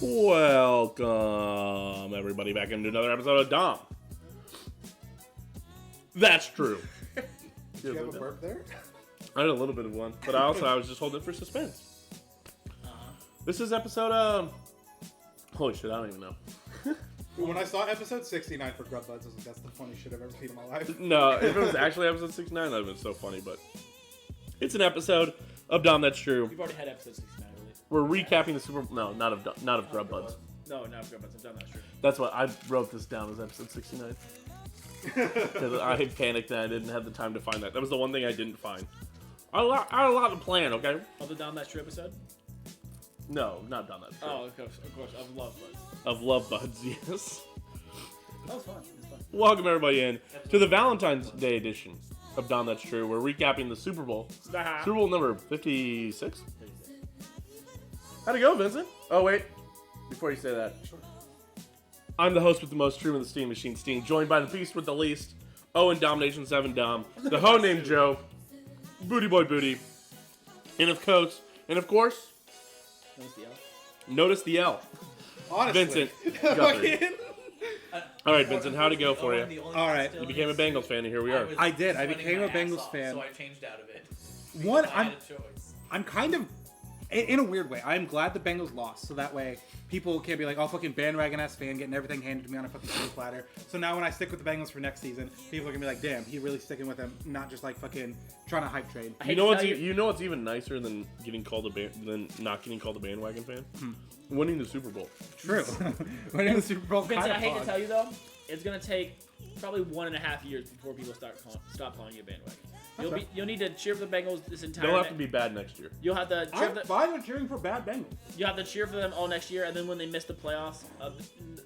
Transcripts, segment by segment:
Welcome, everybody, back into another episode of Dahm. That's true. Did you have a burp there? I had a little bit of one, but I was just holding it for suspense. This is episode, holy shit, I don't even know. When I saw episode 69 for Grub Buds, I was like, that's the funniest shit I've ever seen in my life. No, if it was actually episode 69, that would have been so funny, but it's an episode of Dahm, That's True. You've already had episode 69, I believe. We're recapping the Super... No, not of Grub Buds. No, not of Grub Buds. I've done that, true. That's what I wrote this down as episode 69. Because I panicked and I didn't have the time to find that. That was the one thing I didn't find. I had a lot to plan, okay? Of the Dahm, That's True episode? No, not Dahm, That's True. Oh, of course. Of Love Buds. Of Love Buds, yes. That was fun. It was fun. Welcome everybody in to the Valentine's Day edition of Dahm, That's True. We're recapping the Super Bowl. Super Bowl number 56? How'd it go, Vincent? Oh, wait. Before you say that. Sure. I'm the host with the most, True the Steam Machine Steen, joined by the beast with the least, Owen Domination 7 Dom, the hoe named Joe, Booty Boy Booty, and of course, notice the L. Honestly. Vincent Guthrie. All right, Vincent, how'd it go for you? All right. You became a Bengals fan, and here we are. I did. I became a Bengals fan. So I changed out of it. One, I had a choice. I'm kind of, in a weird way, I'm glad the Bengals lost, so that way people can't be like, oh, fucking bandwagon-ass fan getting everything handed to me on a fucking silver platter. So now when I stick with the Bengals for next season, people are gonna be like, damn, he really sticking with them, not just like fucking trying to hype train. You know what's even nicer than getting called than not getting called a bandwagon fan? Winning the Super Bowl. True. Winning the Super Bowl. Vincent, I hate to tell you, though, it's going to take probably 1.5 years before people stop calling you a bandwagon. You'll need to cheer for the Bengals this entire. They'll have to be bad next year. You'll have to cheer I'm fine with cheering for bad Bengals. You'll have to cheer for them all next year, and then when they miss the playoffs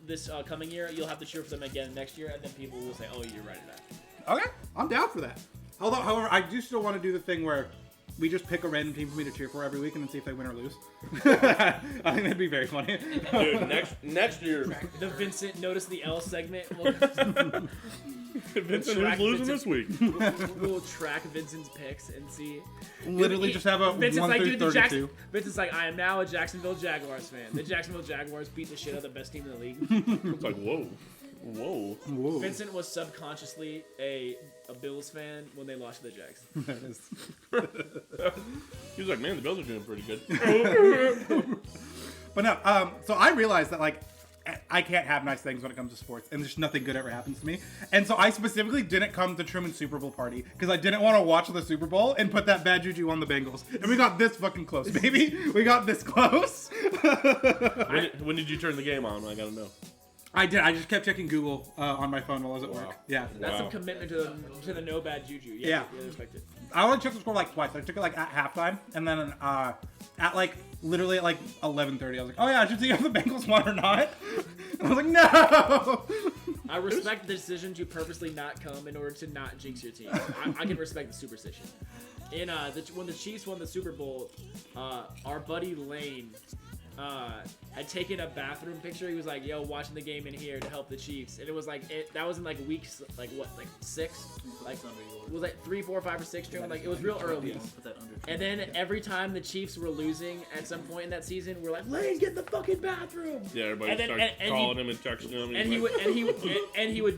this coming year, you'll have to cheer for them again next year, and then people will say, "Oh, you're right at that." Okay, I'm down for that. However, I do still want to do the thing where we just pick a random team for me to cheer for every week and then see if they win or lose. I think that'd be very funny. Dude, next year, The Vincent Notice the L segment. Vincent who's losing this week. We'll track Vincent's picks and see. Literally just have a Vincent's 1 like, through dude, 32. Vincent's like, I am now a Jacksonville Jaguars fan. The Jacksonville Jaguars beat the shit out of the best team in the league. It's like, whoa. Whoa. Vincent was subconsciously a Bills fan when they lost to the Jags. That is. He was like, man, the Bills are doing pretty good. But no, so I realized that, like, I can't have nice things when it comes to sports, and just nothing good ever happens to me. And so I specifically didn't come to Truman's Super Bowl party because I didn't want to watch the Super Bowl and put that bad juju on the Bengals. And we got this fucking close, baby. We got this close. When did you turn the game on? I gotta know. I did. I just kept checking Google on my phone while I was at work. Yeah. That's Wow. some commitment to the no bad juju. Yeah. You respect it. I only checked the score like twice. I took it like at halftime, and then at like literally at like 11:30, I was like, oh yeah, I should see if the Bengals won or not. I was like, no. I respect the decision to purposely not come in order to not jinx your team. I can respect the superstition. In when the Chiefs won the Super Bowl, our buddy Lane had taken a bathroom picture. He was like, "Yo, watching the game in here to help the Chiefs," and it was like that was in like weeks, like what, like 6, like it was like 3, 4, 5, or 6. Like it was real early. And then every time the Chiefs were losing at some point in that season, we're like, "Lane, get in the fucking bathroom!" Yeah, everybody started calling him and texting him. And he would do it. And he would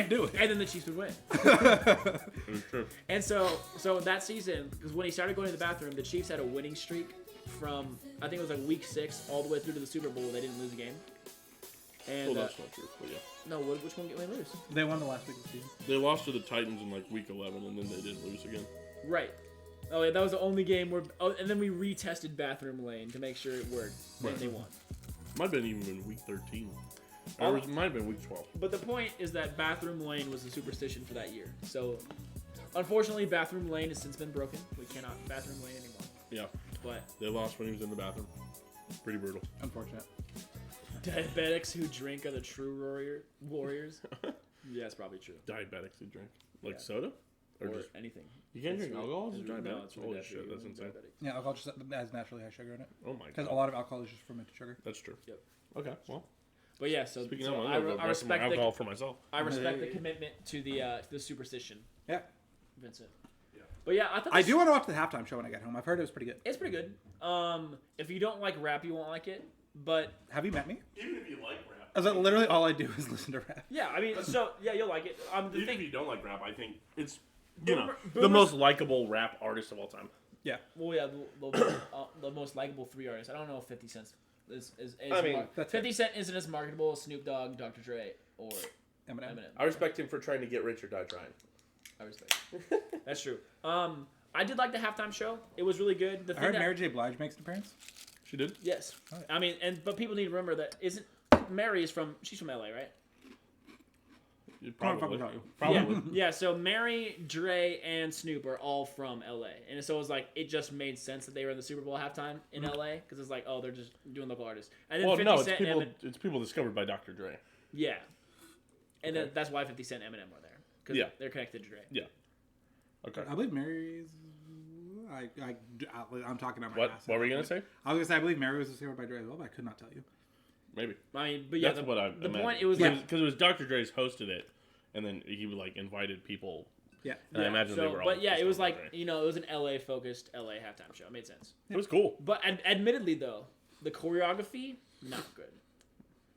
do it. And then the Chiefs would win. It was true. And so that season, because when he started going to the bathroom, the Chiefs had a winning streak from, I think it was like week 6 all the way through to the Super Bowl. They didn't lose a game. And Well, that's not true, but yeah. no, which one did they lose? They won the last week of the season. They lost to the Titans in like week 11, and then they didn't lose again. Right. Oh yeah, that was the only game where. Oh, and then we retested Bathroom Lane to make sure it worked, and they won. Might have been even in week 13. Or it might have been week 12. But the point is that Bathroom Lane was a superstition for that year. So, unfortunately, Bathroom Lane has since been broken. We cannot Bathroom Lane anymore. Yeah. But They lost when he was in the bathroom. Pretty brutal. Unfortunate. diabetics who drink are the true warriors. Yeah, it's probably true. Diabetics who drink. Like soda? Or just anything. You can't It's drink really- alcohol as a it's really- diabetic? no, it's really Holy bad for shit, you that's when you're insane. diabetic. Yeah, alcohol just has naturally high sugar in it. Oh my Because a god. lot of alcohol is just fermented sugar. That's true. Yep. Okay, well. But yeah, so, Speaking so of, I I'm gonna go respect alcohol the for myself. I respect the commitment to the superstition, Yeah. Vincent. But yeah, I thought I do want to watch the halftime show when I get home. I've heard it was pretty good. It's pretty good. If you don't like rap, you won't like it. But Have you met me? Even if you like rap. As literally all I do is listen to rap. yeah, I mean, so yeah, you'll like it. The Even thing, if you don't like rap, I think it's Boomer- the Boomers- most likable rap artist of all time. Yeah. well, yeah, the most likable 3 artists. I don't know if 50 Cent is I mean, that's 50 Cent isn't as marketable as Snoop Dogg, Dr. Dre, or Eminem. Eminem. I respect him for trying to get rich or die trying. I respect. That's true. I did like the halftime show. It was really good. The I thing heard that, Mary J. Blige makes an appearance. She did? yes, Oh, yeah. I mean, but people need to remember that isn't Mary is from she's from LA, right? Probably. fucking know. Probably. Yeah. So Mary, Dre, and Snoop are all from LA, and so it was like it just made sense that they were in the Super Bowl halftime in LA because it's like, oh, they're just doing local artists. And then Well, 50 no, Cent, it's people discovered by Dr. Dre. yeah, and Okay. then that's why 50 Cent and Eminem were there because Yeah. they're connected to Dre. Yeah. Okay. I believe Mary's. I'm talking out my What ass. were you gonna say? I was gonna say I believe Mary was discovered by Dre as well, but I could not tell you. Maybe. I mean, but yeah, That's what I the meant. point it was because like it was Dr. Dre's hosted it, and then he like invited people. Yeah. And I imagine they were all. But yeah, it was discovered by like Dre. it was an LA focused LA halftime show. It made sense. It was cool. But admittedly, though, the choreography not good.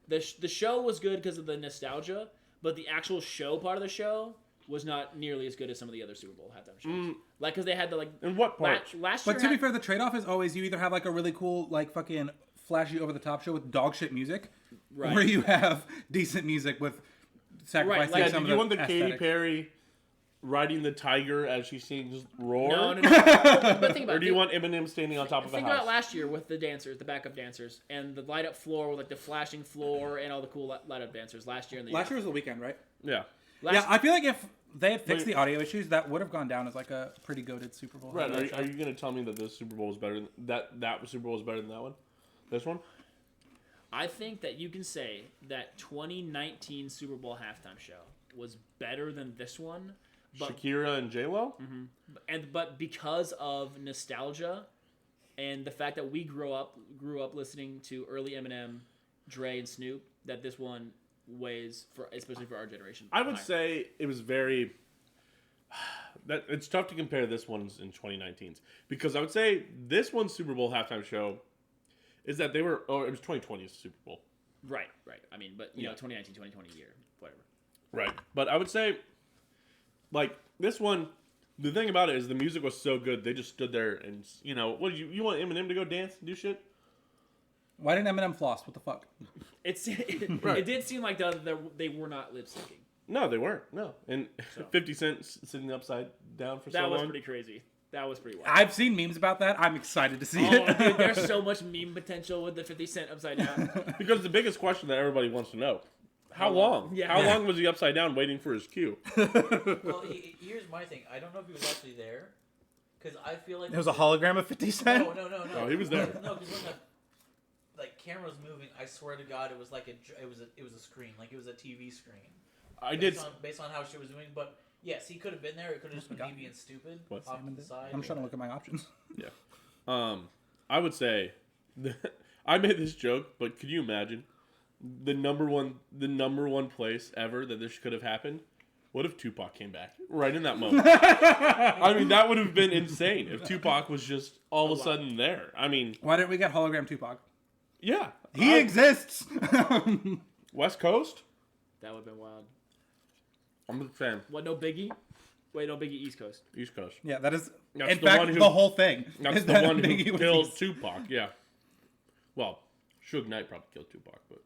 The show was good because of the nostalgia, but the actual show part of the show was not nearly as good as some of the other Super Bowl halftime shows. Like because they had the like In what part? last year. But to be fair, the trade-off is always you either have like a really cool, like fucking flashy over-the-top show with dog shit music, Right. or you have decent music with sacrificing Right, Yeah, some did you want of the the Katy aesthetic. Perry riding the tiger as she sings "Roar"? no. But think about Or it. do you want Eminem standing on top of a Think house? about last year with the dancers, the backup dancers, and the light up floor with like the flashing floor and all the cool light up dancers last year. And the Last year was the weekend, right? Yeah. Yeah, I feel like if they had fixed the audio issues, that would have gone down as like a pretty goated Super Bowl. Right. Are you going to tell me that this Super Bowl was better than that Super Bowl was better than that one? This one? I think that you can say that 2019 Super Bowl halftime show was better than this one, but Shakira and J Lo. but because of nostalgia and the fact that we grew up listening to early Eminem, Dre, and Snoop, that this one weighs for especially for our generation. I would higher. say it was very. That it's tough to compare this one's in 2019's because I would say this one's Super Bowl halftime show is that they were. Oh, it was 2020's Super Bowl. right. I mean, but you know, Yeah. 2019, 2020 year, whatever. Right. But I would say, like, this one, the thing about it is the music was so good, they just stood there and, you know, what did you want Eminem to go dance and do shit? Why didn't Eminem floss? What the fuck? It did seem like they were not lip syncing. No, they weren't. No. And 50 Cent sitting upside down for so That long. was pretty crazy. That was pretty wild. I've seen memes about that. I'm excited to see Oh, it. dude, there's so much meme potential with the 50 Cent upside down. Because the biggest question that everybody wants to know, how long? Yeah. How long was he upside down waiting for his cue? Well, here's my thing. I don't know if he was actually there, because I feel like It was a hologram of 50 Cent. No. No, he was there. No, because when the camera's moving, I swear to God, it was like it was a screen, like it was a TV screen. I did. Based on how she was moving, but yes, he could have been there. It could have just been me being stupid What? off to the side. I'm trying to look at my options. Yeah. I would say, I made this joke, but could you imagine the number one place ever that this could have happened? What if Tupac came back right in that moment? I mean, that would have been insane if Tupac was just all of a sudden there. I mean, Why didn't we get hologram Tupac? yeah, He exists. West Coast. That would have been wild. I'm a fan. What, no Biggie? Wait, no Biggie East Coast. East Coast. Yeah, that is That's in the fact one who- the whole thing. That's is the that one who Biggie was killed East. Tupac. Yeah. Well, Suge Knight probably killed Tupac, but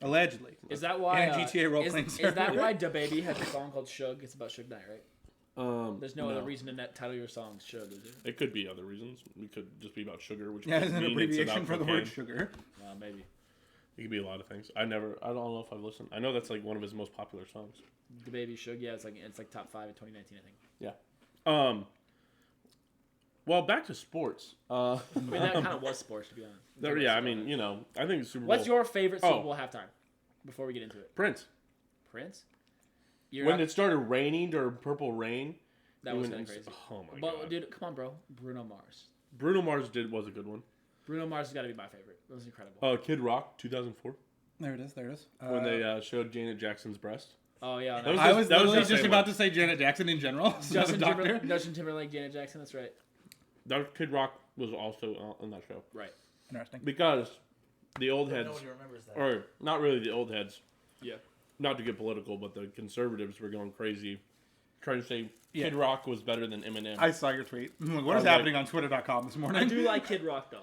Allegedly. Is that why? And a GTA role-playing is that server. why DaBaby has a song called Suge? It's about Suge Knight, right? There's no other reason to title your song Suge, is there? It could be other reasons. It could just be about sugar, which Yeah, could it's an mean abbreviation about for the cocaine. word sugar. Maybe. It could be a lot of things. I don't know if I've listened. I know that's like one of his most popular songs. DaBaby Suge, yeah, it's like top 5 in 2019, I think. Yeah. Well, back to sports. I mean, that kind of was sports, to be honest. Yeah, I mean, you know, I think Super Bowl. What's your favorite Super Oh. Bowl halftime? Before we get into it, Prince? Prince. When it started raining during Purple Rain, that he was went kind of and- crazy. Oh my But god! dude, come on, bro. Bruno Mars. Bruno Mars was a good one. Bruno Mars has got to be my favorite. It was incredible. Oh, Kid Rock, 2004, There it is. There it is. when they showed Janet Jackson's breast. Oh yeah, That was I just- was that was literally the just same about one. to say Janet Jackson in general. Justin Timberlake, Janet Jackson. That's right. That Kid Rock was also on that show Right. Interesting. because the old heads, Nobody remembers that. or not really the old heads. Yeah. Not to get political, but the conservatives were going crazy, trying to say Kid Rock was better than Eminem. I saw your tweet. What is Okay. happening on Twitter.com this morning? I do like Kid Rock though.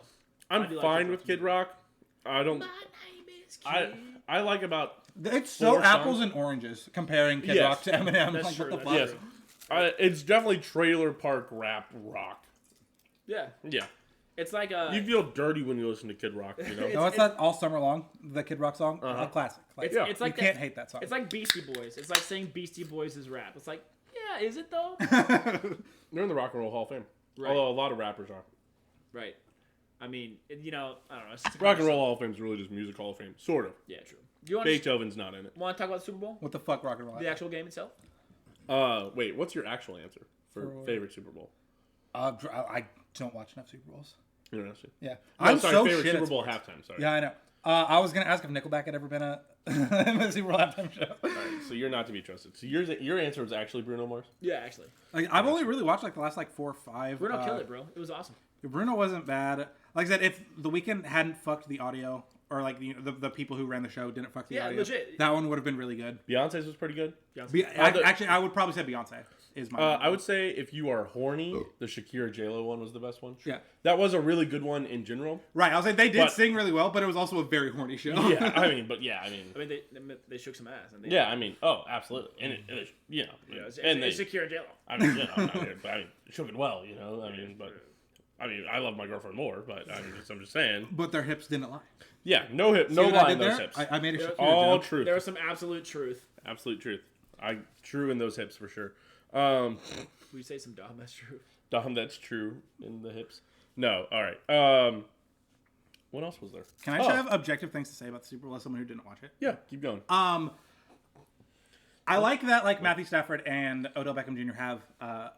I'm do like fine Kid with Rock. Kid Rock. I don't. My name is Kid. I like about. It's so 4 apples songs. and oranges comparing Kid Yes. Rock to Eminem. That's Like, true, what the that's fuck? Yes, it's definitely trailer park rap rock. Yeah. Yeah, It's like you feel dirty when you listen to Kid Rock. You know. No, what's that? All Summer Long, the Kid Rock song, Uh-huh. a classic. Like, It's, it's you like can't that, hate that song. It's like Beastie Boys. It's like saying Beastie Boys is rap. It's like, yeah, is it though? They're in the Rock and Roll Hall of Fame. Right. Although a lot of rappers are. Right. I mean, you know, I don't know. It's just a Rock and Roll conversation. Hall of Fame is really just Music Hall of Fame, sort of. Yeah, true. Do you want Beethoven's not in it. to talk about the Super Bowl? What the fuck, Rock and Roll? The actual game itself? Wait, what's your actual answer for favorite Super Bowl? I don't watch enough Super Bowls. Interesting. Yeah, No, I'm sorry, so favorite shit Super at Bowl sports. halftime. Sorry. Yeah, I know. I was gonna ask if Nickelback had ever been a Super Bowl halftime show. All right, so you're not to be trusted. So your answer was actually Bruno Mars. Yeah, actually. Like, I've only really watched like the last like 4 or 5. Bruno killed it, bro. It was awesome. Bruno wasn't bad. Like I said, if The Weeknd hadn't fucked the audio, or like the people who ran the show didn't fuck the Yeah, audio, legit. that one would have been really good. Beyonce's was pretty good. Actually, I would probably say Beyonce is my. I would say if you are horny, the Shakira J-Lo one was the best one. Yeah. That was a really good one in general. Right, I was like they did But- sing really well, but it was also a very horny show. Yeah, I mean, I mean, they shook some ass. And they, yeah, I mean, oh, absolutely, and it you know, It's, and it's they, Shakira J-Lo. I mean, you know, I'm not here, but I mean, shook it well, you know, I mean, but I mean, I love my girlfriend more, but I'm just saying, But their hips didn't lie. yeah, no hip, See no what I lie in did those there? hips, I made a Shakira all joke. truth, There was some absolute truth. absolute truth. I true in those hips for sure. We say some Dahm, that's true. Dahm, that's true in the hips. No, all right. What else was there? Can I just have objective things to say about the Super Bowl as someone who didn't watch it? Yeah, keep going. I like that like Matthew Stafford and Odell Beckham Jr. have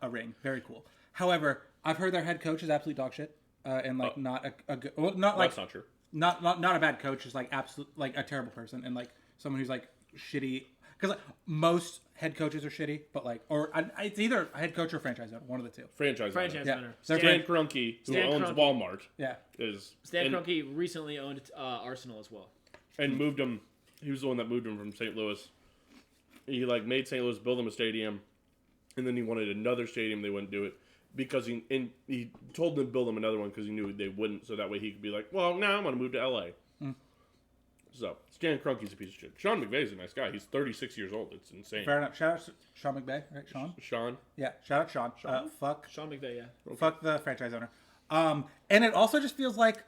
a ring. Very cool. However, I've heard their head coach is absolute dog shit, and like not a good, well, not like That's not true. not a bad coach, just like absolute like a terrible person and like someone who's like shitty. Because like, most head coaches are shitty, but like it's either a head coach or franchise owner, one of the two. Franchise Franchise Yeah. owner. They're Stan Kroenke, who Stan owns Kroenke. Walmart, Yeah. is Stan and, Kroenke recently owned Arsenal as well. and moved him. He was the one that moved him from St. Louis. He like made St. Louis build him a stadium, and then he wanted another stadium. They wouldn't do it because he told them to build him another one because he knew they wouldn't. So that way he could be like, well, now I'm gonna move to L.A. So Stan Kroenke's a piece of shit. Sean McVay's a nice guy. He's 36 years old. It's insane. Fair enough. Shout out to Sean McVay, right? Sean? Sean. Yeah. Shout out Sean. Fuck Sean McVay, yeah. Fuck the franchise owner. And it also just feels like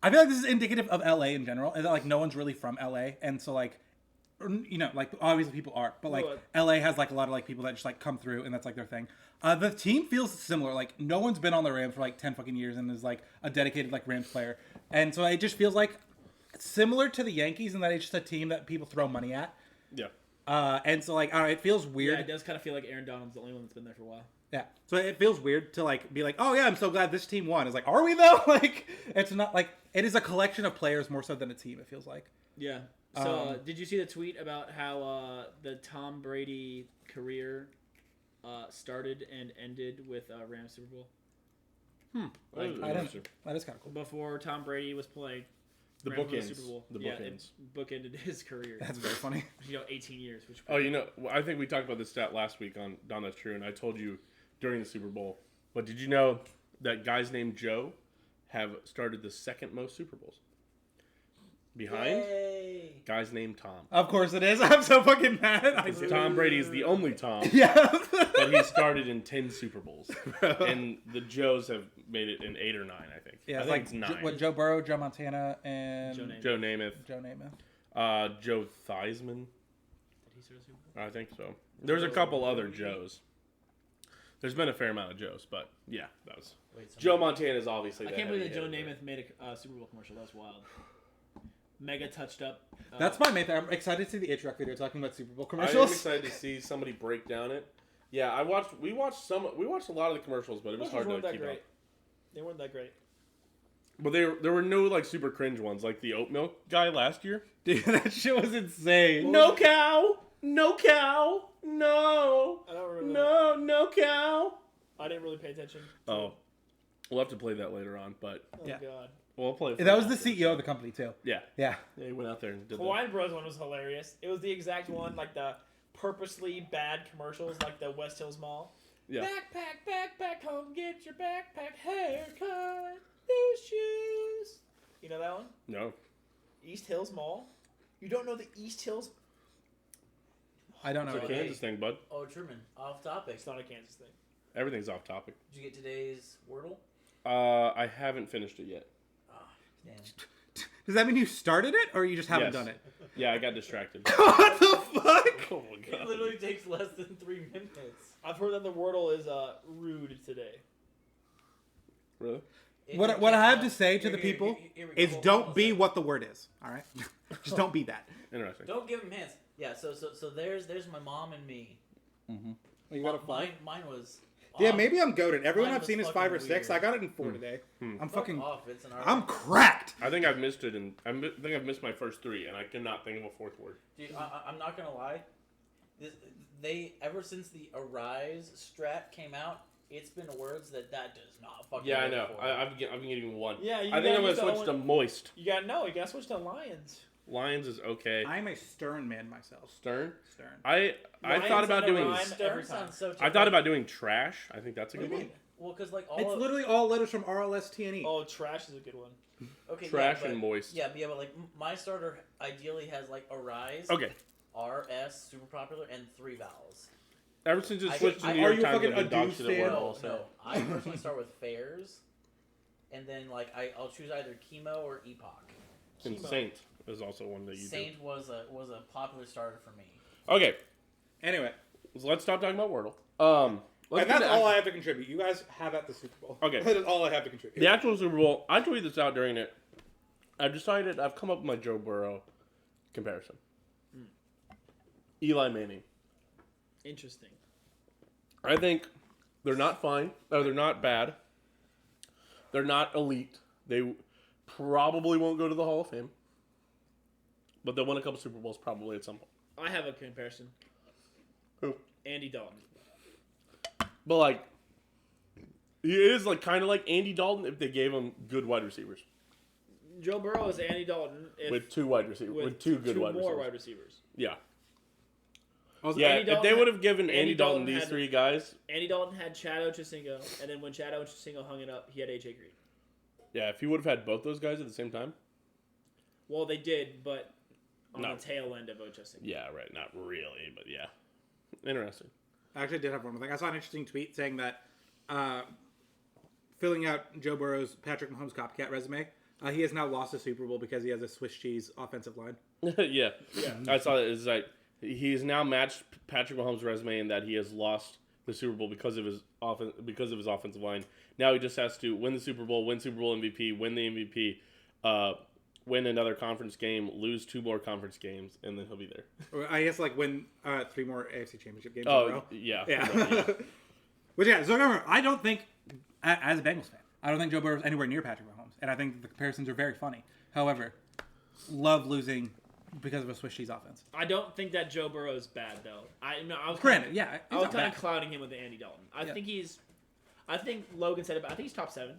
I feel like this is indicative of LA in general. And that like no one's really from LA, and so like you know, like obviously people are, but like Well, LA has like a lot of like people that just like come through, and that's like their thing. The team feels similar. Like no one's been on the Rams for like 10 fucking years and is like a dedicated like Rams player, and so it just feels like similar to the Yankees in that it's just a team that people throw money at. Yeah. And so like I don't know, it feels Yeah, weird. it does kind of feel like Aaron Donald's the only one that's been there for a while. Yeah. So it feels weird to like be like, oh yeah, I'm so glad this team won. It's like, are we though? Like, it's not like it is a collection of players more so than a team. It feels like. Yeah. So, did you see the tweet about how the Tom Brady career started and ended with Rams Super Bowl? Like, I don't. That is kind of cool. before Tom Brady was playing The Rams won bookends. Super Bowl. The Yeah, bookends. it bookended his career. That's very funny. 18 years. Which Oh, you know, I think we talked about this stat last week on Don That's True, and I told you during the Super Bowl. But did you know that guys named Joe have started the second most Super Bowls? Behind Yay. guys named Tom. Of course it is. I'm so fucking mad. Tom Brady is the only Tom, Yeah. but he started in 10 Super Bowls. And the Joes have made it in 8 or 9, I think. Yeah. I It's think like it's 9. what Joe Burrow, Joe Montana, and Joe Namath. Joe Namath. Joe Namath. Joe Theismann. Did he start a Super Bowl? I think so. There's a couple other Joes. There's been a fair amount of Joes, but yeah, that was. Wait, somebody- Joe Montana is obviously I the can't believe that heavy Joe hitter. Namath made a Super Bowl commercial. That's wild. Mega touched up. That's my main thing. I'm excited to see the Itch-Rock video talking about Super Bowl I am commercials. excited to see somebody break down it. Yeah, we watched a lot of the commercials, but it was hard to keep up. They weren't that great. But there were no like super cringe ones like the oat milk guy last year. Dude, that shit was insane. No cow, no cow, no, I don't remember. no cow. I didn't really pay attention. Oh, we'll have to play that later on. But Oh Yeah. God. We'll play it for That was the after. CEO of the company too. Yeah. Yeah. Yeah, he went out there and did that. Hawaiian Bros one was hilarious. It was the exact one, like the purposely bad commercials, like the West Hills Mall. Yeah. Backpack, come get your backpack, haircut, new shoes. You know that one? No. East Hills Mall. You don't know the East Hills? I don't know. It's a what it is. Kansas thing, bud. Oh, Truman, off topic. It's not a Kansas thing. Everything's off topic. Did you get today's Wordle? I haven't finished it yet. Ah, damn. Does that mean you started it or you just haven't Yes. done it? Yeah, I got distracted. What the fuck? Oh my It god. literally takes less than 3 minutes. I've heard that the Wordle is rude today. Really? What I have to say to the people Here we go. is Hold on don't a be second. what the word is. All right, just don't be that. Interesting. Don't give him hints. Yeah, so there's my mom and me. You got a Mine was. Yeah, maybe I'm goaded. Everyone Mine I've was seen is 5 or fucking 6. weird. I got it in 4 today. I'm Fuck fucking. off, it's an art. I'm cracked. I think I've missed it, and I think I've missed my first 3, and I cannot think of a 4th word. Dude, I'm not gonna lie. They ever since the Arise strat came out, it's been words that does not fucking. Yeah, I work know. for. I've been getting 1. Yeah, you I think I'm gotta gonna use switch that to one. moist. You gotta switch to Lions. Lions is okay. I'm a stern man myself. Stern. Stern. I Lions thought about and doing. Orion. Every sounds so. I thought about doing trash. I think that's a What do good you one. mean? Well, because like all It's of, literally all letters from RLSTNE. Oh, trash is a good one. okay, Trash yeah, and but, moist. Yeah, but like my starter ideally has like Arise, Okay. RS, super popular, and 3 vowels. Ever since it I- switched to I- New are York you Times, fucking I've been a dog douche shit at fan? Word No, also. no. I personally start with fairs, and then like I'll choose either chemo or epoch. And Chemo. Saint is also one that you Saint was a popular starter for me. do. Okay, Anyway, so let's stop talking about Wordle. Let's and get that's to all I act- have to contribute. You guys have at the Super Bowl. Okay. That is all I have to contribute. The actual Super Bowl. I tweeted this out during it. I've come up with my Joe Burrow comparison. Eli Manning. Interesting. I think they're not fine. Or they're not bad. They're not elite. They probably won't go to the Hall of Fame. But they'll win a couple Super Bowls probably at some point. I have a comparison. Who? Andy Dalton. But like, he is like kind of like Andy Dalton if they gave him good wide receivers. Joe Burrow is Andy Dalton With 2 wide receivers. With 2 good wide more receivers. wide receivers. Yeah. Also, Yeah, Andy if Dalton they had- would have given Andy Andy Dalton Dalton these had- 3 guys, Andy Dalton had Chad Ochocinco, and then when Chad Ochocinco hung it up, he had AJ Green. yeah, if he would have had both those guys at the same time, Well, they did, but on No. the tail end of Ochocinco. yeah, right, not really, but yeah. Interesting. I actually did have one more thing. I saw an interesting tweet saying that filling out Joe Burrow's Patrick Mahomes copycat resume, he has now lost a Super Bowl because he has a Swiss cheese offensive line. yeah. I saw it. It's like he's now matched Patrick Mahomes' resume in that he has lost the Super Bowl because of his offensive line. Now he just has to win the Super Bowl, win Super Bowl MVP, win the MVP, win another conference game, lose 2 more conference games, and then he'll be there. Or I guess like win 3 more AFC Championship games in a Oh row. yeah, Yeah. Which yeah, so remember, I don't think, as a Bengals fan, I don't think Joe Burrow is anywhere near Patrick Mahomes, and I think the comparisons are very funny. However, love losing because of a Swiss cheese offense. I don't think that Joe Burrow is bad, though. I was Granted, yeah, I it's was not kind of bad. clouding him with Andy Dalton. I think Logan said it, but I think he's top 7.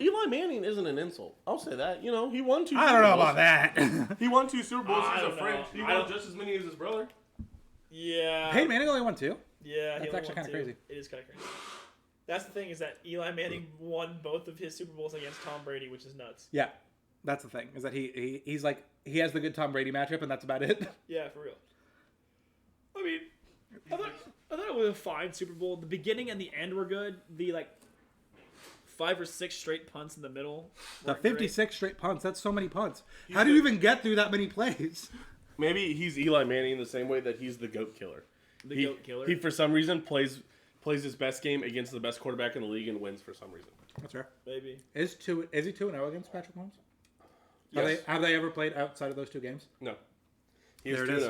Eli Manning isn't an insult. I'll say that. You know, he won 2. I don't know about that. He won 2 Super Bowls. I He's a don't French. know. He won just as many as his brother. Yeah. Peyton Manning only won 2. Yeah, That's he only actually won kinda 2. crazy. It is kind of crazy. That's the thing is that Eli Manning won both of his Super Bowls against Tom Brady, which is nuts. Yeah, that's the thing, is that he's like, he has the good Tom Brady matchup, and that's about it. Yeah, for real. I mean, I thought it was a fine Super Bowl. The beginning and the end were good. The 5 or 6 straight punts in the middle. The weren't great. 56 straight punts, that's so many punts. How do you even get through that many plays? Maybe he's Eli Manning in the same way that he's the GOAT killer. The GOAT killer. He for some reason plays his best game against the best quarterback in the league and wins for some reason. That's fair. Maybe. Is he 2-0 against Patrick Mahomes? Yes. Have they ever played outside of those 2 games? No. He's There it 2-0. is.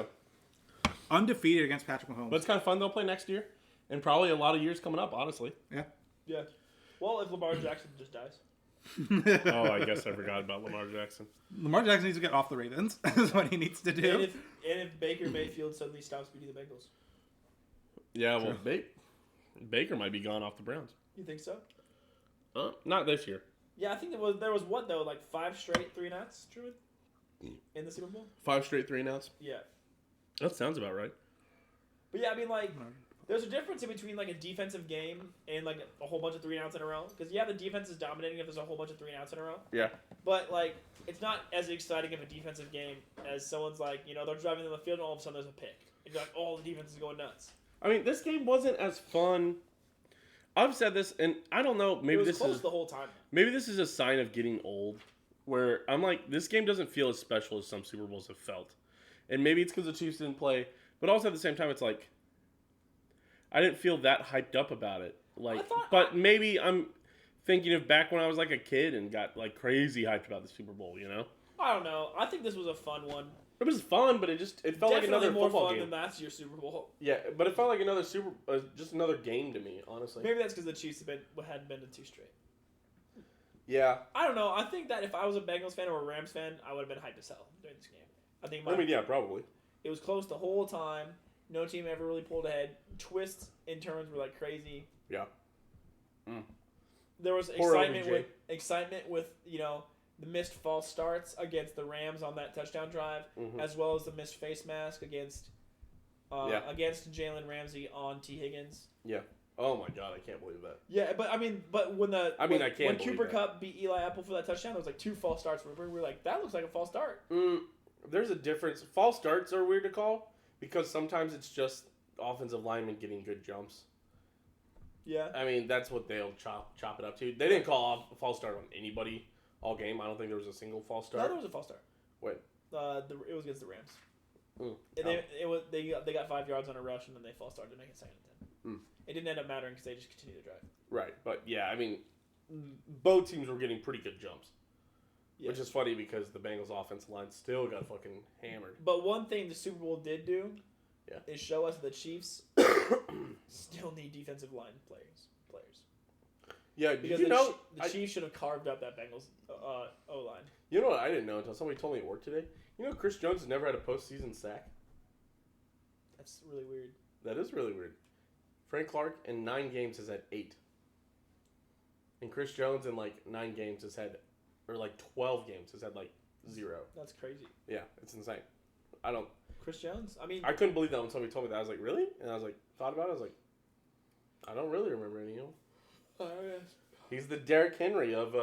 Undefeated against Patrick Mahomes. But it's kind of fun. They'll play next year. And probably a lot of years coming up, honestly. Yeah. Yeah. Well, if Lamar Jackson just dies. Oh, I guess I forgot about Lamar Jackson. Lamar Jackson needs to get off the Ravens. Is what he needs to And do. if Baker Mayfield suddenly stops beating the Bengals. Yeah, well, Baker might be gone off the Browns. You think so? Not this year. Yeah, I think there was what though, like 5 straight 3-and-outs, Druid, in the Super Bowl. 5 straight 3-and-outs. Yeah. That sounds about right. But yeah, I mean, like, there's a difference in between like a defensive game and like a whole bunch of 3-and-outs in a row. Because yeah, the defense is dominating if there's a whole bunch of 3-and-outs in a row. Yeah. But like, it's not as exciting of a defensive game as someone's like, they're driving in the field and all of a sudden there's a pick. And you're like, oh, the defense is going nuts. I mean, this game wasn't as fun. I've said this, and I don't know. Maybe it was this close is the whole time. maybe this is a sign of getting old, where I'm like, this game doesn't feel as special as some Super Bowls have felt, and maybe it's because the Chiefs didn't play, but also at the same time, it's like I didn't feel that hyped up about it. Like, but maybe I'm thinking of back when I was like a kid and got like crazy hyped about the Super Bowl. I don't know. I think this was a fun one. It was fun, but it felt like another more football fun game. than last year's Super Bowl. Yeah, but it felt like another just another game to me, honestly. Maybe that's because the Chiefs hadn't been to 2 straight. Yeah. I don't know. I think that if I was a Bengals fan or a Rams fan, I would have been hyped as hell during this game. I mean, yeah, probably. It was close the whole time. No team ever really pulled ahead. Twists in turns were like crazy. Yeah. Mm. There was excitement with the missed false starts against the Rams on that touchdown drive, as well as the missed face mask against Jalen Ramsey on T. Higgins. Yeah. Oh my God, I can't believe that. Yeah, but when Cooper that. Kupp beat Eli Apple for that touchdown, there was like 2 false starts. We were like, that looks like a false start. There's a difference. False starts are weird to call because sometimes it's just offensive linemen getting good jumps. Yeah. I mean, that's what they'll chop it up to. They didn't call off a false start on anybody all game. I don't think there was a single false start. No, there was a false start. Wait. It was against the Rams. Mm. They got 5 yards on a rush and then they false started to make it 2nd and 10. Mm. It didn't end up mattering because they just continued to drive. Right, but yeah, I mean, both teams were getting pretty good jumps, which is funny because the Bengals' offensive line still got fucking hammered. But one thing the Super Bowl did do, is show us the Chiefs still need defensive line players. Yeah, because the Chiefs should have carved up that Bengals O-line. You know what I didn't know until somebody told me at work today? You know Chris Jones has never had a postseason sack? That's really weird. That is really weird. Frank Clark in 9 games has had 8. And Chris Jones in 9 games has had, or 12 games has had 0. That's crazy. Yeah, it's insane. Chris Jones? I mean, I couldn't believe that when somebody told me that. I was like, really? And I was like, thought about it. I was like, I don't really remember any of them. He's the Derrick Henry of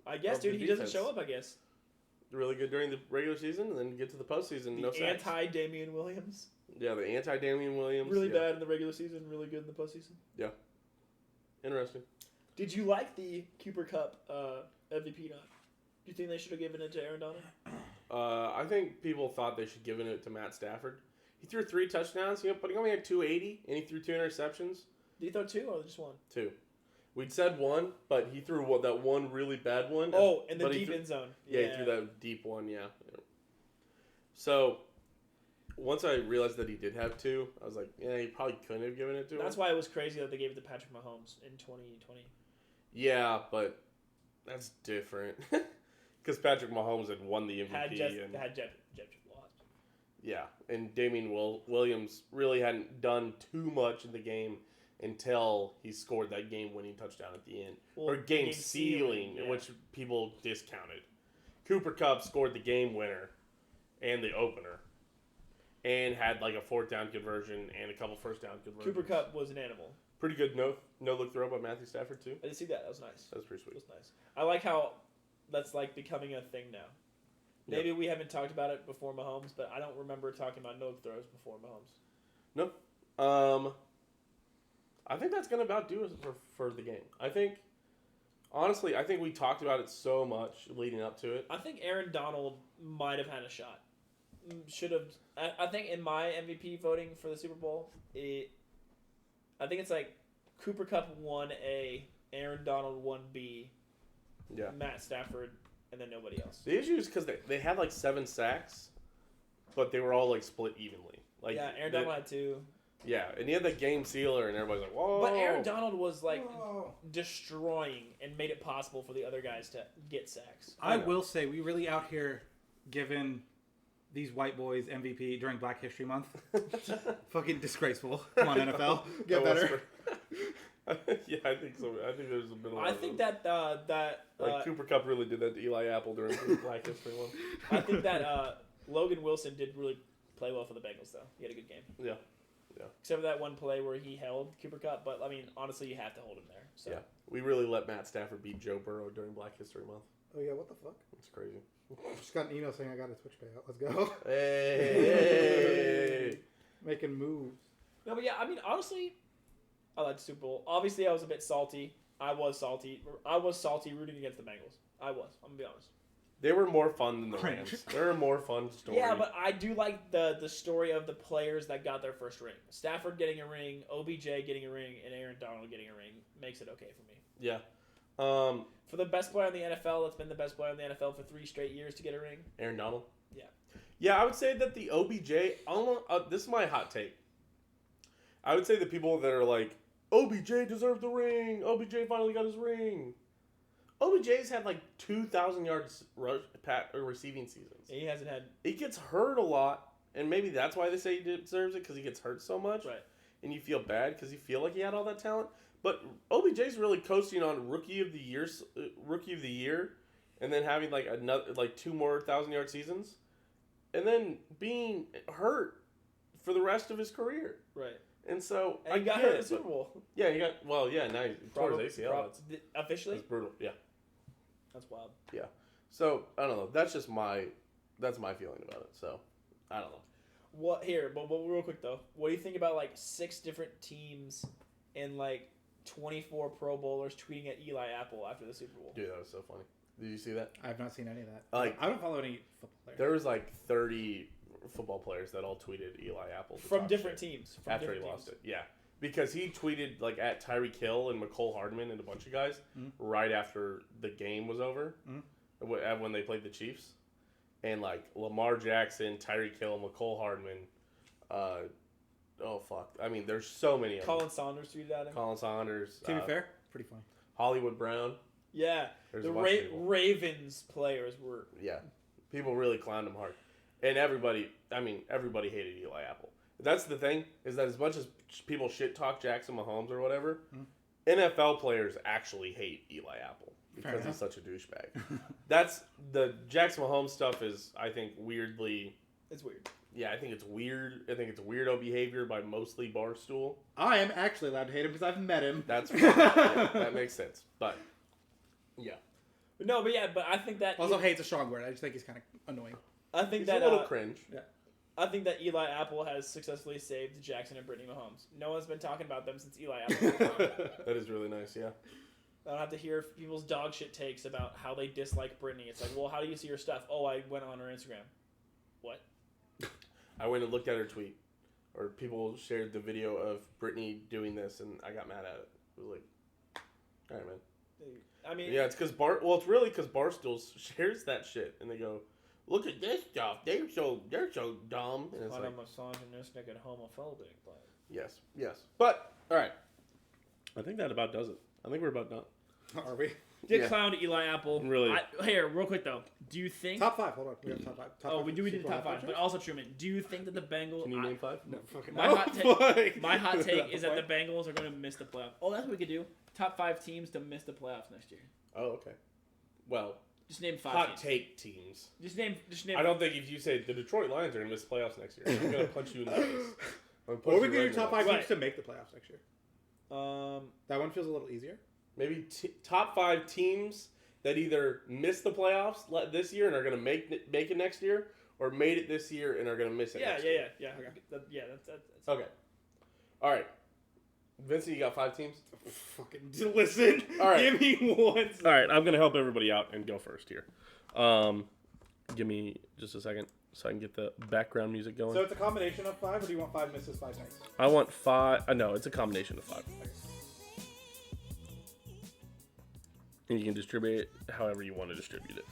I guess, dude, he doesn't show up, I guess. Really good during the regular season and then get to the postseason. No sacks. Anti-Damian Williams. Yeah, the anti-Damian Williams. Really bad in the regular season, really good in the postseason. Yeah. Interesting. Did you like the Cooper Kupp MVP nod? Do you think they should have given it to Aaron Donald? I think people thought they should have given it to Matt Stafford. He threw 3 touchdowns, but he only had 280, and he threw 2 interceptions. Did he throw 2 or just 1? 2. We'd said 1, but he threw that one really bad one. Oh, in the deep end zone. Yeah, he threw that deep one, yeah. So, once I realized that he did have 2, I was like, yeah, he probably couldn't have given it to him. That's why it was crazy that they gave it to Patrick Mahomes in 2020. Yeah, but that's different. Because Patrick Mahomes had won the MVP. Had Jeff lost. Yeah, and Damian Williams really hadn't done too much in the game until he scored that game-winning touchdown at the end. Or game-sealing, which people discounted. Cooper Kupp scored the game winner and the opener. And had a 4th down conversion and a couple 1st down conversions. Cooper Kupp was an animal. Pretty good no-look throw by Matthew Stafford, too. I did see that. That was nice. That was pretty sweet. That was nice. I like how that's becoming a thing now. Maybe we haven't talked about it before Mahomes, but I don't remember talking about no throws before Mahomes. No. I think that's going to about do it for the game. Honestly, we talked about it so much leading up to it. I think Aaron Donald might have had a shot. Should have. I think in my MVP voting for the Super Bowl, I think it's Cooper Kupp 1A, Aaron Donald 1B, Matt Stafford, and then nobody else. The issue is because they had 7 sacks, but they were all split evenly. Aaron Donald had 2. Yeah, and he had that game sealer, and everybody's like, whoa. But Aaron Donald was destroying and made it possible for the other guys to get sacks. I will say, we really out here giving these white boys MVP during Black History Month. Fucking disgraceful. Come on, NFL. Get better. Yeah, I think so. I think there's a bit of. I think that Cooper Kupp really did that to Eli Apple during the Black History Month. I think that Logan Wilson did really play well for the Bengals, though. He had a good game. Yeah. Except for that one play where he held Cooper Kupp, but I mean, honestly, you have to hold him there. So. Yeah. We really let Matt Stafford beat Joe Burrow during Black History Month. Oh yeah, what the fuck? It's crazy. Just got an email saying I got a Twitch payout. Let's go. Hey. Making moves. No, but yeah, I mean, honestly, I like the Super Bowl. Obviously, I was a bit salty. I was salty rooting against the Bengals. I'm going to be honest. They were more fun than the Rams. They were a more fun story. Yeah, but I do like the story of the players that got their first ring. Stafford getting a ring, OBJ getting a ring, and Aaron Donald getting a ring makes it okay for me. Yeah. For the best player in the NFL, that's been the best player in the NFL for 3 straight years to get a ring. Aaron Donald? Yeah. Yeah, I would say that the OBJ, this is my hot take. I would say the people that are like, OBJ deserved the ring. OBJ finally got his ring. OBJ's had like 2,000 yards receiving seasons. He hasn't had. He gets hurt a lot, and maybe that's why they say he deserves it, because he gets hurt so much. Right. And you feel bad because you feel like he had all that talent. But OBJ's really coasting on rookie of the year, and then having like another 2 more 1,000-yard seasons, and then being hurt for the rest of his career. Right. And so I got hurt in the Super Bowl. Yeah, now he tore his ACL. Officially? That's brutal. Yeah. That's wild. Yeah. So I don't know. That's just my feeling about it. So I don't know. But real quick though, what do you think about like 6 different teams and like 24 Pro Bowlers tweeting at Eli Apple after the Super Bowl? Dude, that was so funny. Did you see that? I have not seen any of that. Like, I don't follow any football players. There was like 30 football players that all tweeted Eli Apple from different teams after he lost it. Yeah, because he tweeted like at Tyreek Hill and McCole Hardman and a bunch of guys right after the game was over when they played the Chiefs, and like Lamar Jackson, Tyreek Hill, McCole Hardman. Oh fuck! I mean, there's so many. Colin Saunders tweeted at him. Colin Saunders. To be fair, pretty funny. Hollywood Brown. Yeah, the Ravens players were. Yeah, people really clowned him hard. And everybody hated Eli Apple. That's the thing, is that as much as people shit talk Jackson Mahomes or whatever, NFL players actually hate Eli Apple because he's such a douchebag. That's the Jackson Mahomes stuff is, I think, weirdly. It's weird. Yeah, I think it's weird. I think it's weirdo behavior by mostly Barstool. I am actually allowed to hate him because I've met him. That's yeah, that makes sense. But yeah, but I think that also hate's a strong word. I just think he's kind of annoying. I think he's that a little cringe. Yeah. I think that Eli Apple has successfully saved Jackson and Brittany Mahomes. No one's been talking about them since Eli Apple. That is really nice, yeah. I don't have to hear people's dog shit takes about how they dislike Brittany. It's like, well, how do you see her stuff? Oh, I went on her Instagram. What? I went and looked at her tweet. Or people shared the video of Brittany doing this, and I got mad at it. It was like, all right, man. I mean... Yeah, it's because it's really because Barstool shares that shit, and they go, look at this stuff. They're so dumb. And it's I'm like, a misogynistic and homophobic. But... Yes. But, all right. I think that about does it. I think we're about done. Are we? Get clowned Eli Apple. Really? Here, real quick though. Do you think Top 5. Hold on. We have top 5. Top 5 we did Super top Bowl 5. But also, Truman, do you think that the Bengals? Can you name 5? No, fucking My no. hot take is that the Bengals are going to miss the playoffs. Oh, that's what we could do. Top 5 teams to miss the playoffs next year. Oh, okay. Well, just name 5 hot teams. take teams. Just name. I don't think if you say the Detroit Lions are going to miss the playoffs next year, I'm going to punch you in the face. What are we going to do top 5 teams to make the playoffs next year? That one feels a little easier. Maybe top 5 teams that either missed the playoffs this year and are going to make it next year, or made it this year and are going to miss it next year. Yeah. Okay. That's okay. All right. Vincent, you got 5 teams? Fucking listen. All right. Give me one. All right, I'm going to help everybody out and go first here. Give me just a second so I can get the background music going. So it's a combination of 5, or do you want 5 misses, 5 nights? I want 5. No, it's a combination of 5. Okay. And you can distribute it however you want to distribute it.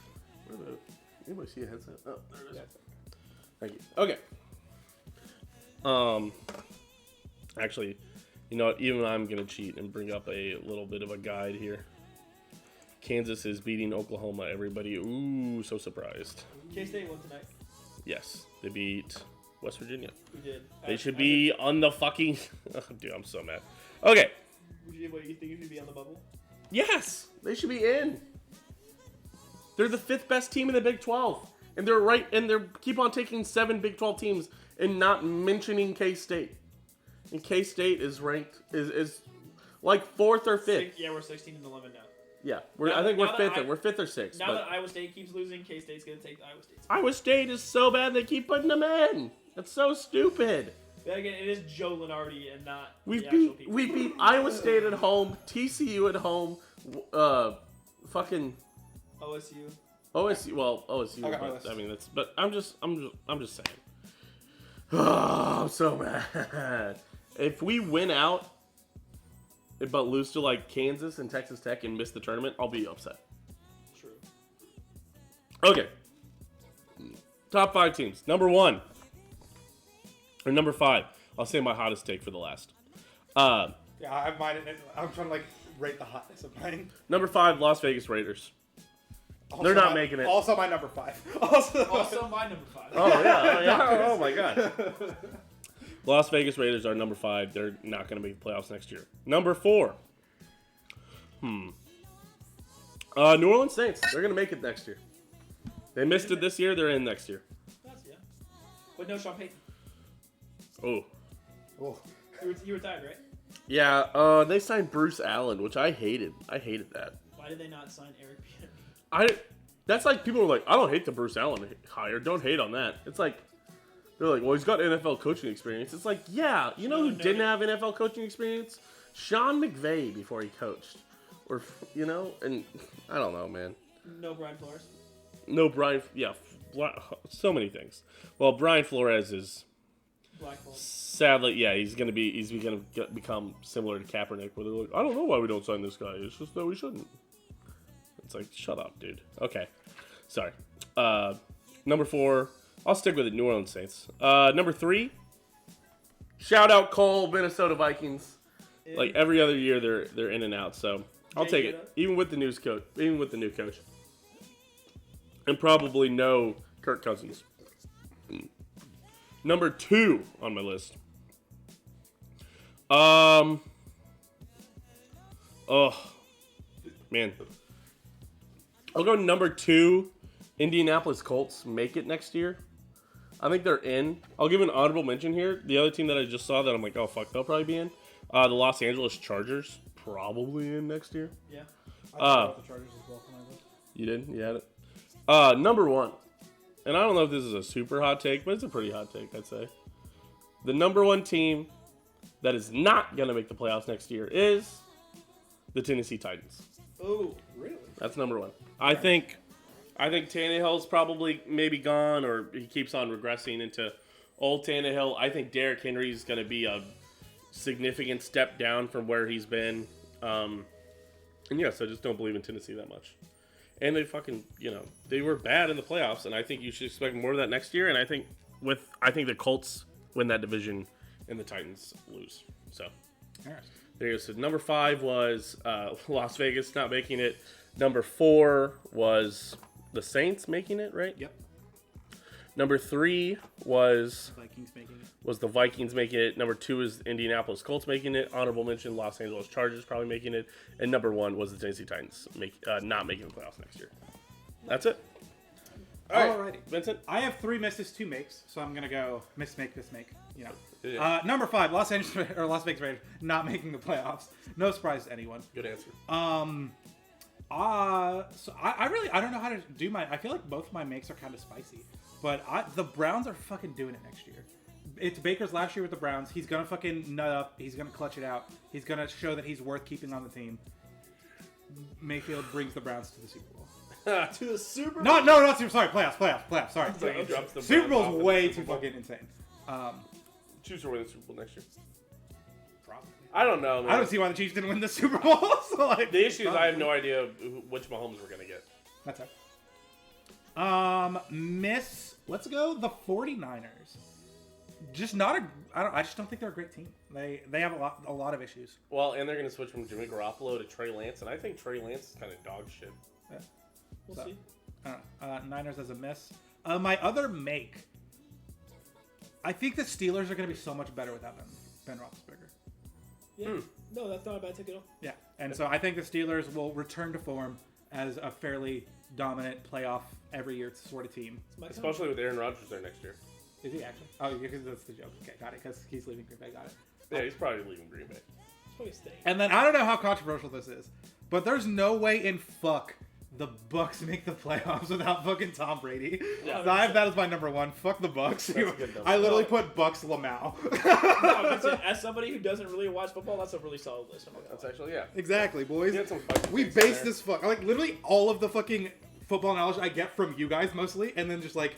Anybody see a headset? Oh, there it is. Thank you. Okay. Actually, you know what? Even I'm going to cheat and bring up a little bit of a guide here. Kansas is beating Oklahoma. Everybody, ooh, so surprised. K-State won tonight. Yes, they beat West Virginia. We did. They should be on the fucking... Oh, dude, I'm so mad. Okay. What, you think you should be on the bubble? Yes, they should be in. They're the 5th best team in the Big 12, and they're keep on taking 7 Big 12 teams and not mentioning K-State. And K-State is ranked is like 4th or 5th. Yeah, we're 16 and 11 now. Yeah, Now I think that- we're now 5th. that We're 5th or 6th. Now but that Iowa State keeps losing, K-State's gonna take Iowa State. Iowa State is so bad they keep putting them in. That's so stupid. Then again, it is Joe Lenardi and not We the actual beat people. we beat Iowa State at home, TCU at home, fucking OSU. OSU. Well, OSU. I got my But, list. I mean, that's. But I'm just saying. Oh, I'm so mad. If we win out, but lose to like Kansas and Texas Tech and miss the tournament, I'll be upset. True. Okay. Top 5 teams. Number 1. Or number 5. I'll say my hottest take for the last. Yeah, I have mine. I'm trying to like rate the hotness of mine. Number 5, Las Vegas Raiders. Also They're not my- making it. Also my number 5. Also My number 5. Oh yeah. Oh my god. Las Vegas Raiders are number 5. They're not going to make the playoffs next year. Number 4. New Orleans Saints. They're going to make it next year. They missed it this year. They're in next year. Yeah. But no Sean Payton. Oh. Oh. You retired, right? Yeah. They signed Bruce Allen, which I hated. I hated that. Why did they not sign Eric Bieniemy? That's like people were like, I don't hate the Bruce Allen hire. Don't hate on that. It's like they're like, well, he's got NFL coaching experience. It's like, yeah, you know who didn't have NFL coaching experience? Sean McVay before he coached, or and I don't know, man. No Brian Flores. No Brian. Yeah, so many things. Well, Brian Flores is Blackball. sadly, yeah, he's gonna become similar to Kaepernick, where they're like, I don't know why we don't sign this guy. It's just that we shouldn't. It's like, shut up, dude. Okay, sorry. Number 4, I'll stick with it. New Orleans Saints. Number 3, shout out Cole, Minnesota Vikings. Like every other year, they're in and out. So I'll take it, even with the new coach, and probably no Kirk Cousins. Number 2 on my list. Oh man. I'll go number 2. Indianapolis Colts make it next year. I think they're in. I'll give an honorable mention here. The other team that I just saw that I'm like, oh fuck, they'll probably be in. The Los Angeles Chargers probably in next year. Yeah. I thought the Chargers as well for my list. You did? You had it. Number 1. And I don't know if this is a super hot take, but it's a pretty hot take, I'd say. The number 1 team that is not gonna make the playoffs next year is the Tennessee Titans. Oh, really? That's number 1. I think Tannehill's probably maybe gone, or he keeps on regressing into old Tannehill. I think Derrick Henry's going to be a significant step down from where he's been. And yes, I just don't believe in Tennessee that much. And they fucking, they were bad in the playoffs, and I think you should expect more of that next year. And I think the Colts win that division and the Titans lose. So there you go. So number 5 was Las Vegas not making it. Number 4 was the Saints making it, right? Yep. Number 3 was Vikings making it. the Vikings making it. Number 2 is Indianapolis Colts making it. Honorable mention, Los Angeles Chargers probably making it. And number 1 was the Tennessee Titans not making the playoffs next year. That's it. All right, Alrighty. Vincent. I have 3 misses, 2 makes, so I'm gonna go miss, make. Yeah. Number 5, Las Vegas Raiders not making the playoffs. No surprise to anyone. Good answer. So I don't know how to do I feel like both of my makes are kind of spicy, but the Browns are fucking doing it next year. It's Baker's last year with the Browns. He's gonna fucking nut up. He's gonna clutch it out. He's gonna show that he's worth keeping on the team. Mayfield brings the Browns to the Super Bowl. To the Super Bowl? No, not Super. Sorry, playoffs. Sorry, So he drops the Super Browns off Bowl's in the way Super too Bowl. fucking insane. Chiefs will win the Super Bowl next year. Probably. I don't know, man. I don't see why the Chiefs didn't win the Super Bowl. So like, The issue is I have no idea which Mahomes we're gonna get. That's it. Let's go the 49ers. Just not I just don't think they're a great team. They have a lot of issues. Well, and they're gonna switch from Jimmy Garoppolo to Trey Lance, and I think Trey Lance is kind of dog shit. Yeah. We'll So, see. I don't know. Niners as a miss. My other make. I think the Steelers are going to be so much better without Ben Roethlisberger. Yeah. No, that's not a bad take at all. Yeah, and so I think the Steelers will return to form as a fairly dominant playoff every year sort of team. Especially with Aaron Rodgers there next year. Is he actually? Oh, yeah, because that's the joke. Okay, got it. Because he's leaving Green Bay. Got it. Yeah, he's probably leaving Green Bay. He's probably staying. And then I don't know how controversial this is, but there's no way in fuck the Bucks make the playoffs without fucking Tom Brady. Yeah. So I have that as my number one. Fuck the Bucks. That's a good number. I literally put Bucks Lamau. No, Vincent, as somebody who doesn't really watch football, that's a really solid list. I'm not gonna That's lie. actually, yeah. Exactly, boys. He had some fucking We picks in base there. this fuck like literally all of the fucking football knowledge I get from you guys mostly, and then just like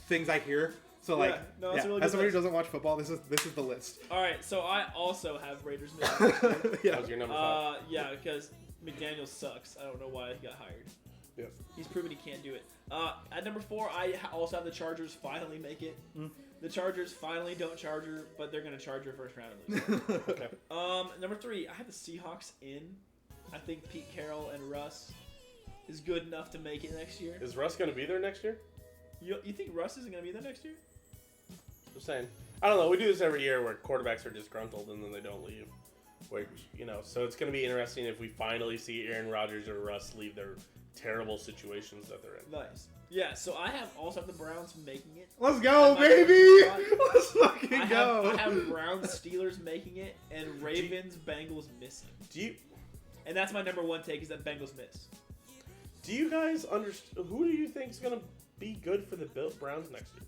things I hear. So like, Yeah, no, that's a really as good somebody who list. doesn't watch football, this is the list. All right, so I also have Raiders. Yeah. That was your number 5. Yeah, because McDaniel sucks. I don't know why he got hired. Yep. He's proven he can't do it. At number 4, I also have the Chargers finally make it. The Chargers finally don't Charger, but they're gonna Charger first round at least. Okay. Number 3, I have the Seahawks in. I think Pete Carroll and Russ is good enough to make it next year. Is Russ going to be there next year? You think Russ isn't gonna be there next year? Just saying. I don't know. We do this every year where quarterbacks are disgruntled and then they don't leave. Which, so it's going to be interesting if we finally see Aaron Rodgers or Russ leave their terrible situations that they're in. Nice. Yeah, so I also have the Browns making it. Let's go, Am I baby! right? Let's fucking go! I have Browns Steelers making it and Ravens Bengals missing. And that's my number 1 take is that Bengals miss. Do you guys understand? Who do you think is going to be good for the Browns next year?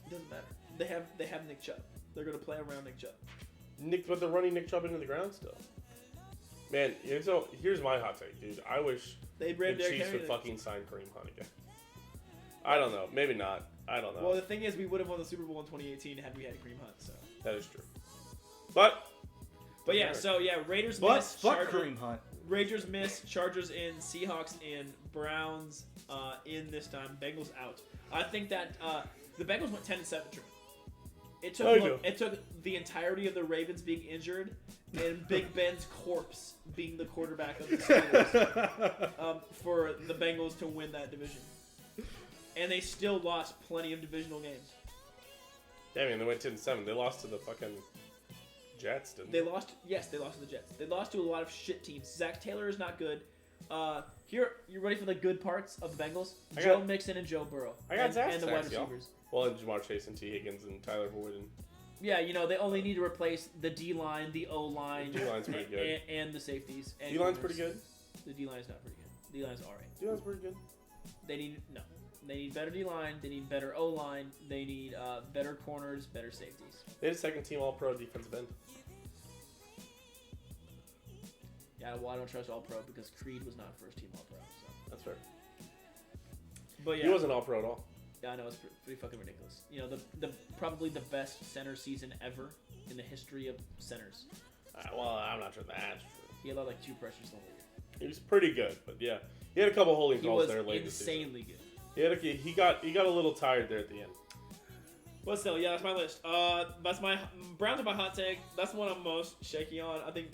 It doesn't matter. They have Nick Chubb. They're going to play around Nick Chubb. But they're running Nick Chubb into the ground still. Man, so here's my hot take, dude. I wish They the ran Derrick Chiefs Henry. would fucking sign Kareem Hunt again. I don't know. Maybe not. I don't know. Well, the thing is, we would have won the Super Bowl in 2018 had we had Kareem Hunt. So. That is true. But Yeah, so Raiders But miss. fuck Chargers, Kareem Hunt. Raiders miss. Chargers in. Seahawks in. Browns in this time. Bengals out. I think that the Bengals went 10-7. Truman. It took the entirety of the Ravens being injured and Big Ben's corpse being the quarterback of the Steelers for the Bengals to win that division. And they still lost plenty of divisional games. yeah, I mean, they went 10-7. They lost to the fucking Jets, didn't they? They lost to the Jets. They lost to a lot of shit teams. Zach Taylor is not good. Here, you ready for the good parts of the Bengals? Joe Mixon and Joe Burrow. I got Zach and the wide receivers. Well, and Jamar Chase and T. Higgins and Tyler Boyd. And Yeah, they only need to replace the D-line, the O-line, The D-line's pretty good. and the safeties. And D-line's corners. pretty good. The D-line is not pretty good. D-line's alright. D-line's pretty good. They need better D-line. They need better O-line. They need better corners, better safeties. They had a second-team All-Pro defensive end. Yeah, well, I don't trust All-Pro because Creed was not first-team All-Pro. So. That's fair. But yeah, He wasn't All-Pro at all. Yeah, I know, it's pretty fucking ridiculous. The probably the best center season ever in the history of centers. Well, I'm not sure that's true. He allowed like 2 pressures the whole year. He was pretty good, but yeah, he had a couple holding He calls was there late in the season. insanely good. He got a little tired there at the end. But still, yeah, that's my list. That's my Browns are my hot take. That's the one I'm most shaky on. I think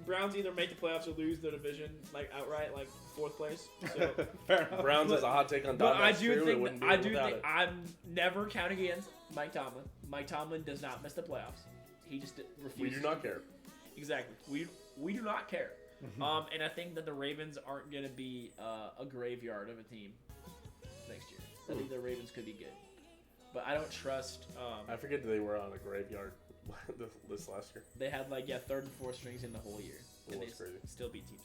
Browns either make the playoffs or lose their division like outright, like 4th place. So, Fair enough. Browns has a hot take on but Dahm. I That's do true. It think wouldn't be I do without think it. I'm never counting against Mike Tomlin. Mike Tomlin does not miss the playoffs. He just refuses. We do not care. Exactly. We do not care. And I think that the Ravens aren't going to be a graveyard of a team next year. I think the Ravens could be good. But I don't trust... I forget that they were on a graveyard this last year. they had 3rd and 4th strings in the whole year. Well, And they that's crazy. still beat teams.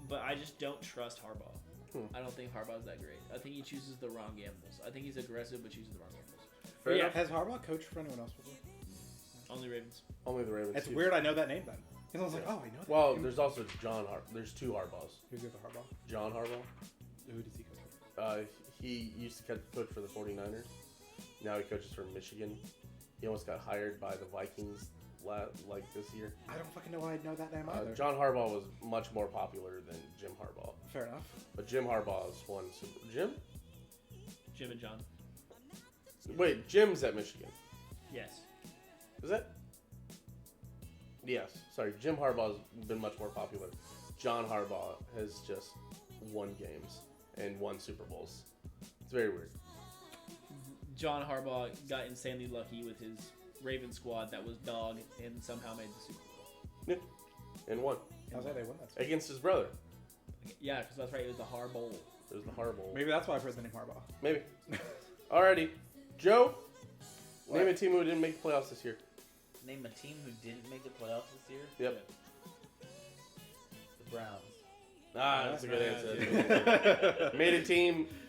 But I just don't trust Harbaugh. I don't think Harbaugh's that great. I think he chooses the wrong gambles. I think he's aggressive but chooses the wrong gambles. Fair Yeah. enough. Has Harbaugh coached for anyone else before? Only Ravens. Only the Ravens. It's too. weird I know that name then. Because I was like, oh, I know that Well, name. there's also John There's 2 Harbaughs. Who's the other Harbaugh? John Harbaugh. Who does he coach for? He used to coach for the 49ers. Now he coaches for Michigan. He almost got hired by the Vikings this year. I don't fucking know why I know that name either. John Harbaugh was much more popular than Jim Harbaugh. Fair enough. But Jim Harbaugh's won Super... Jim? Jim and John. Wait, Jim's at Michigan. Yes. Is that? Yes. Sorry, Jim Harbaugh's been much more popular. John Harbaugh has just won games and won Super Bowls. It's very weird. John Harbaugh got insanely lucky with his Ravens squad that was dog and somehow made the Super Bowl. Yeah. And won. How's that they won that? Against his brother. Yeah, because that's right. It was the Har Bowl. It was the Harbowl. Maybe that's why I've heard the name Harbaugh. Maybe. Alrighty. Joe, What? name a team who didn't make the playoffs this year. Name a team who didn't make the playoffs this year. Yep. The Browns. Ah, that's a good answer.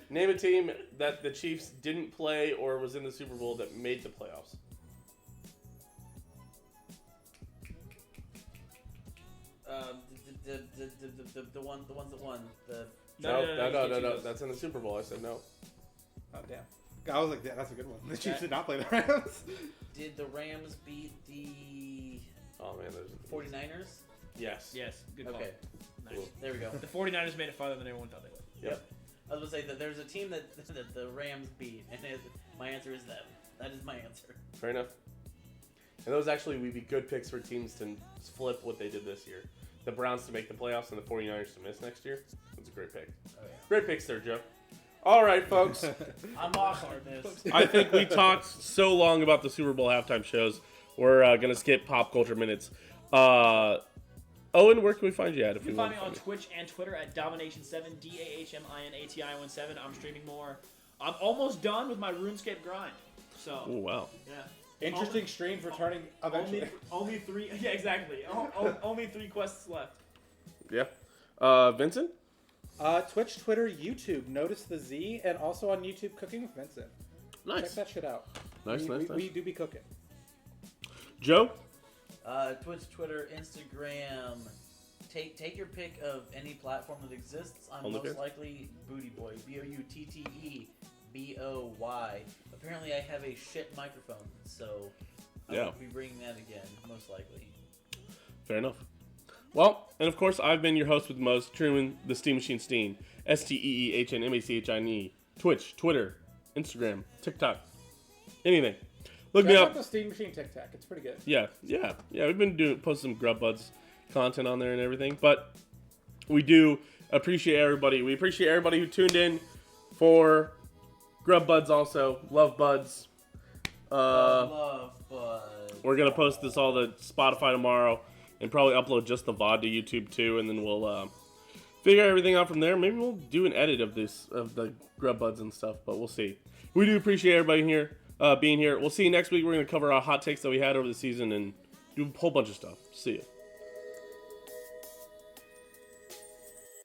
Name a team that the Chiefs didn't play or was in the Super Bowl that made the playoffs. The ones that won. No. That's in the Super Bowl. I said no. Oh damn. I was like, yeah, that's a good one. The Chiefs did not play the Rams. Did the Rams beat the Oh man, there's 49ers? Yes. Yes, good call. Okay, Nice. there we go. The 49ers made it farther than everyone thought they would. Yep. I was gonna say that there's a team that the Rams beat, and my answer is them. That is my answer. Fair enough. And those actually would be good picks for teams to flip what they did this year. The Browns to make the playoffs and the 49ers to miss next year. That's a great pick. Oh yeah. Great picks there, Joe. All right, folks. I'm off on this. I think we talked so long about the Super Bowl halftime shows. We're going to skip pop culture minutes. Owen, where can we find you at? You can find me on Twitch and Twitter at Domination7, DAHMINATI17. I'm streaming more. I'm almost done with my RuneScape grind. So, Oh, wow. yeah. Interesting stream for turning eventually. Only three. Yeah, exactly. Only 3 quests left. Yeah. Vincent? Twitch, Twitter, YouTube. Notice the Z, and also on YouTube, Cooking with Vincent. Check Nice. that shit out. Nice. We do be cooking. Joe? Twitch, Twitter, Instagram. Take your pick of any platform that exists. I'm Okay. most likely Booty Boy. BOUTTEBOY. Apparently, I have a shit microphone, so I Yeah. will be bringing that again, most likely. Fair enough. Well, and of course, I've been your host with the most, Truman, the Steam Machine Steen. STEEHNMACHINE. Twitch, Twitter, Instagram, TikTok. Anything. Look me Check out up. the Steam Machine Tic Tac. It's pretty good. Yeah. We've been posting some Grub Buds content on there and everything, but we do appreciate everybody. We appreciate everybody who tuned in for Grub Buds. Also, Love Buds. Love Bud. We're gonna post this all to Spotify tomorrow, and probably upload just the VOD to YouTube too, and then we'll figure everything out from there. Maybe we'll do an edit of the Grub Buds and stuff, but we'll see. We do appreciate everybody here. Being here. We'll see you next week. We're going to cover our hot takes that we had over the season and do a whole bunch of stuff. See you.